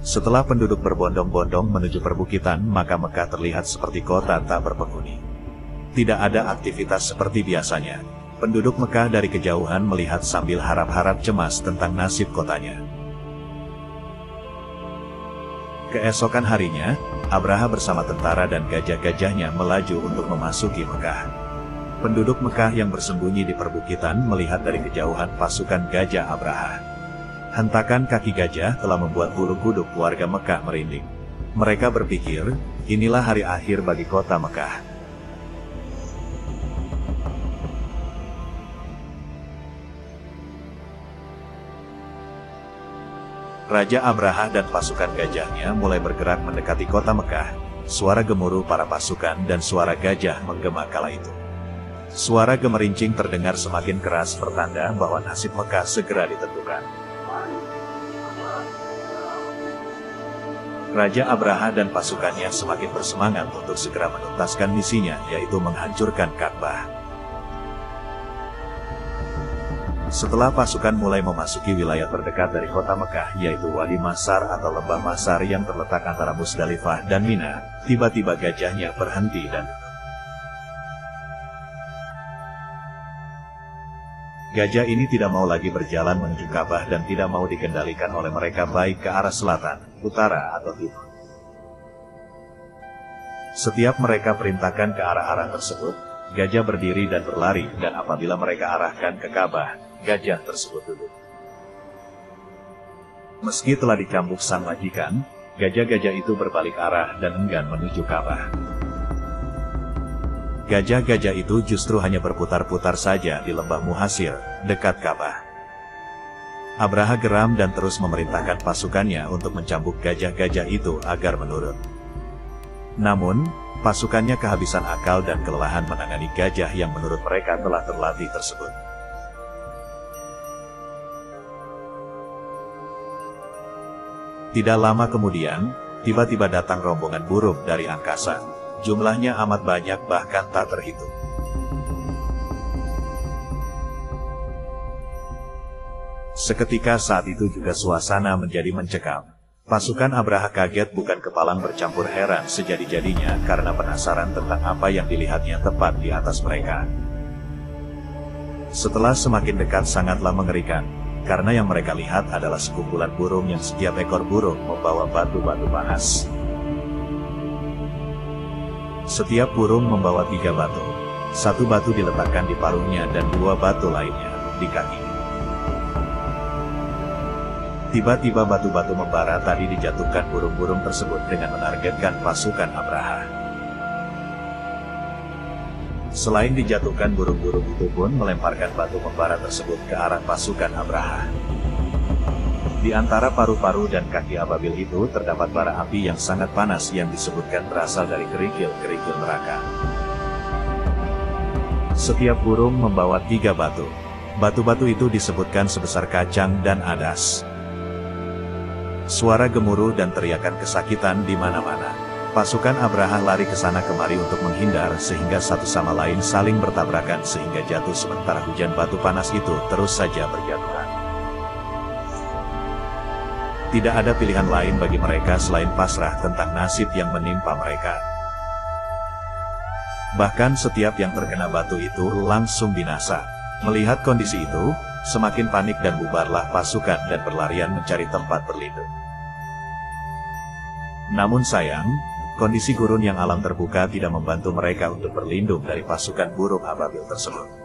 Setelah penduduk berbondong-bondong menuju perbukitan, maka Mekah terlihat seperti kota tak berpenghuni. Tidak ada aktivitas seperti biasanya. Penduduk Mekah dari kejauhan melihat sambil harap-harap cemas tentang nasib kotanya. Keesokan harinya, Abraha bersama tentara dan gajah-gajahnya melaju untuk memasuki Mekah. Penduduk Mekah yang bersembunyi di perbukitan melihat dari kejauhan pasukan gajah Abraha. Hentakan kaki gajah telah membuat bulu kuduk warga Mekah merinding. Mereka berpikir, inilah hari akhir bagi kota Mekah. Raja Abraha dan pasukan gajahnya mulai bergerak mendekati kota Mekah. Suara gemuruh para pasukan dan suara gajah menggema kala itu. Suara gemerincing terdengar semakin keras, pertanda bahwa nasib Mekah segera ditentukan. Raja Abraha dan pasukannya semakin bersemangat untuk segera menuntaskan misinya, yaitu menghancurkan Ka'bah. Setelah pasukan mulai memasuki wilayah terdekat dari kota Mekah, yaitu Wadi Masar atau Lembah Masar yang terletak antara Musdalifah dan Mina, tiba-tiba gajahnya berhenti dan gajah ini tidak mau lagi berjalan menuju Ka'bah dan tidak mau dikendalikan oleh mereka baik ke arah selatan, utara, atau timur. Setiap mereka perintahkan ke arah-arah tersebut, gajah berdiri dan berlari, dan apabila mereka arahkan ke Ka'bah, gajah tersebut duduk. Meski telah dicambuk sang majikan, gajah-gajah itu berbalik arah dan enggan menuju Ka'bah. Gajah-gajah itu justru hanya berputar-putar saja di lembah Muhasir, dekat Ka'bah. Abraha geram dan terus memerintahkan pasukannya untuk mencambuk gajah-gajah itu agar menurut. Namun, pasukannya kehabisan akal dan kelelahan menangani gajah yang menurut mereka telah terlatih tersebut. Tidak lama kemudian, tiba-tiba datang rombongan burung dari angkasa. Jumlahnya amat banyak, bahkan tak terhitung. Seketika saat itu juga suasana menjadi mencekam. Pasukan Abraha kaget bukan kepalang bercampur heran sejadi-jadinya karena penasaran tentang apa yang dilihatnya tepat di atas mereka. Setelah semakin dekat sangatlah mengerikan, karena yang mereka lihat adalah sekumpulan burung yang setiap ekor burung membawa batu-batu panas. Setiap burung membawa 3 batu. 1 batu diletakkan di paruhnya dan 2 batu lainnya di kaki. Tiba-tiba batu-batu membara tadi dijatuhkan burung-burung tersebut dengan menargetkan pasukan Abraha. Selain dijatuhkan, burung-burung itu pun melemparkan batu membara tersebut ke arah pasukan Abraha. Di antara paru-paru dan kaki ababil itu terdapat bara api yang sangat panas yang disebutkan berasal dari kerikil-kerikil neraka. Setiap burung membawa 3 batu. Batu-batu itu disebutkan sebesar kacang dan adas. Suara gemuruh dan teriakan kesakitan di mana-mana. Pasukan Abraha lari ke sana kemari untuk menghindar sehingga satu sama lain saling bertabrakan sehingga jatuh sementara hujan batu panas itu terus saja berjatuhan. Tidak ada pilihan lain bagi mereka selain pasrah tentang nasib yang menimpa mereka. Bahkan setiap yang terkena batu itu langsung binasa. Melihat kondisi itu, semakin panik dan bubarlah pasukan dan berlarian mencari tempat berlindung. Namun sayang, kondisi gurun yang alam terbuka tidak membantu mereka untuk berlindung dari pasukan burung ababil tersebut.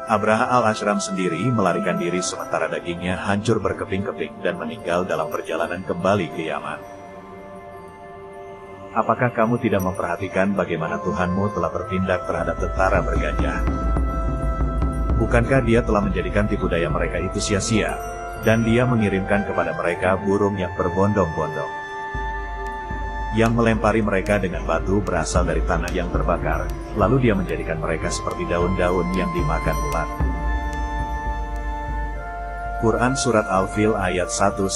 Abraha al-Ashram sendiri melarikan diri sementara dagingnya hancur berkeping-keping dan meninggal dalam perjalanan kembali ke Yaman. Apakah kamu tidak memperhatikan bagaimana Tuhanmu telah bertindak terhadap tentara bergajah? Bukankah Dia telah menjadikan tipu daya mereka itu sia-sia, dan Dia mengirimkan kepada mereka burung yang berbondong-bondong, yang melempari mereka dengan batu berasal dari tanah yang terbakar, lalu Dia menjadikan mereka seperti daun-daun yang dimakan ulat. Quran Surat Al-Fil ayat 1-5.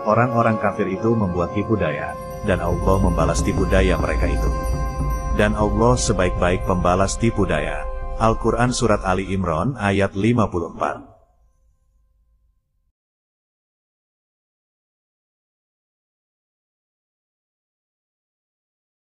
Orang-orang kafir itu membuat tipu daya, dan Allah membalas tipu daya mereka itu. Dan Allah sebaik-baik pembalas tipu daya. Al-Quran Surat Ali Imran ayat 54.